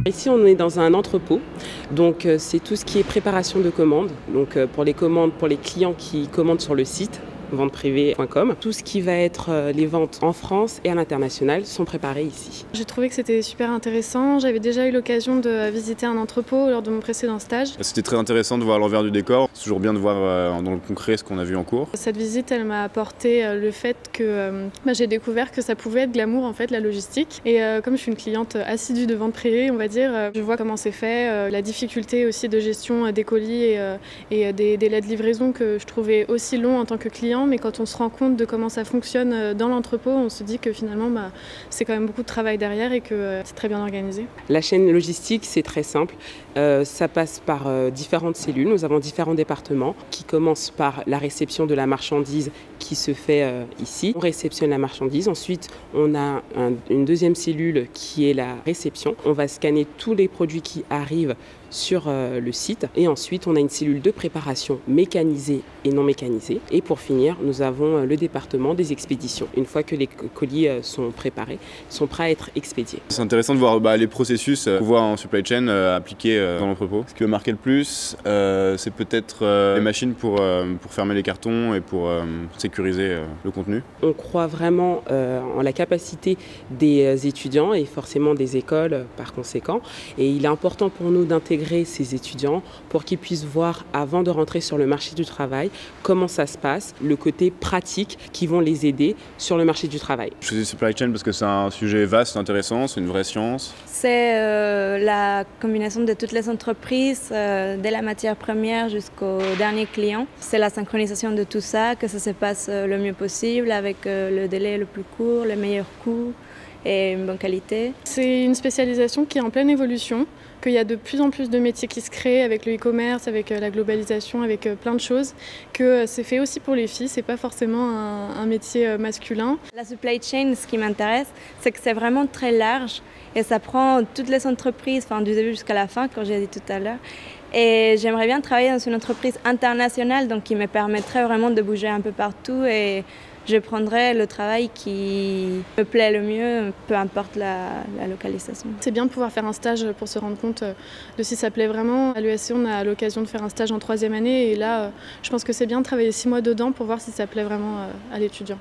Ici, on est dans un entrepôt, donc c'est tout ce qui est préparation de commandes. Donc pour les commandes, pour les clients qui commandent sur le site venteprivée.com. Tout ce qui va être les ventes en France et à l'international sont préparées ici. J'ai trouvé que c'était super intéressant. J'avais déjà eu l'occasion de visiter un entrepôt lors de mon précédent stage. C'était très intéressant de voir l'envers du décor. C'est toujours bien de voir dans le concret ce qu'on a vu en cours. Cette visite, elle m'a apporté le fait que j'ai découvert que ça pouvait être glamour en fait, la logistique. Et comme je suis une cliente assidue de vente privée, on va dire, je vois comment c'est fait, la difficulté aussi de gestion des colis et des délais de livraison que je trouvais aussi longs en tant que client. Mais quand on se rend compte de comment ça fonctionne dans l'entrepôt, on se dit que finalement c'est quand même beaucoup de travail derrière et que c'est très bien organisé. La chaîne logistique, c'est très simple. Ça passe par différentes cellules. Nous avons différents départements qui commencent par la réception de la marchandise qui se fait ici. On réceptionne la marchandise. Ensuite, on a une deuxième cellule qui est la réception. On va scanner tous les produits qui arrivent sur le site. Et ensuite, on a une cellule de préparation mécanisée et non mécanisée. Et pour finir, nous avons le département des expéditions. Une fois que les colis sont préparés, ils sont prêts à être expédiés. C'est intéressant de voir les processus qu'on voit en supply chain appliqués dans l'entrepôt. Ce qui va marquer le plus, c'est peut-être les machines pour fermer les cartons et pour sécuriser le contenu. On croit vraiment en la capacité des étudiants et forcément des écoles par conséquent. Et il est important pour nous d'intégrer ces étudiants pour qu'ils puissent voir avant de rentrer sur le marché du travail comment ça se passe, le côté pratique qui vont les aider sur le marché du travail. Je faisais supply chain parce que c'est un sujet vaste, intéressant, c'est une vraie science. C'est la combinaison de toutes les entreprises, de la matière première jusqu'au dernier client. C'est la synchronisation de tout ça, que ça se passe le mieux possible avec le délai le plus court, le meilleur coût et une bonne qualité. C'est une spécialisation qui est en pleine évolution, qu'il y a de plus en plus de métiers qui se créent avec le e-commerce, avec la globalisation, avec plein de choses, que c'est fait aussi pour les filles, c'est pas forcément un métier masculin. La supply chain, ce qui m'intéresse, c'est que c'est vraiment très large et ça prend toutes les entreprises, du début jusqu'à la fin, comme j'ai dit tout à l'heure. Et j'aimerais bien travailler dans une entreprise internationale, donc qui me permettrait vraiment de bouger un peu partout et je prendrai le travail qui me plaît le mieux, peu importe la localisation. C'est bien de pouvoir faire un stage pour se rendre compte de si ça plaît vraiment. À l'ESC, on a l'occasion de faire un stage en 3e année et là, je pense que c'est bien de travailler 6 mois dedans pour voir si ça plaît vraiment à l'étudiant.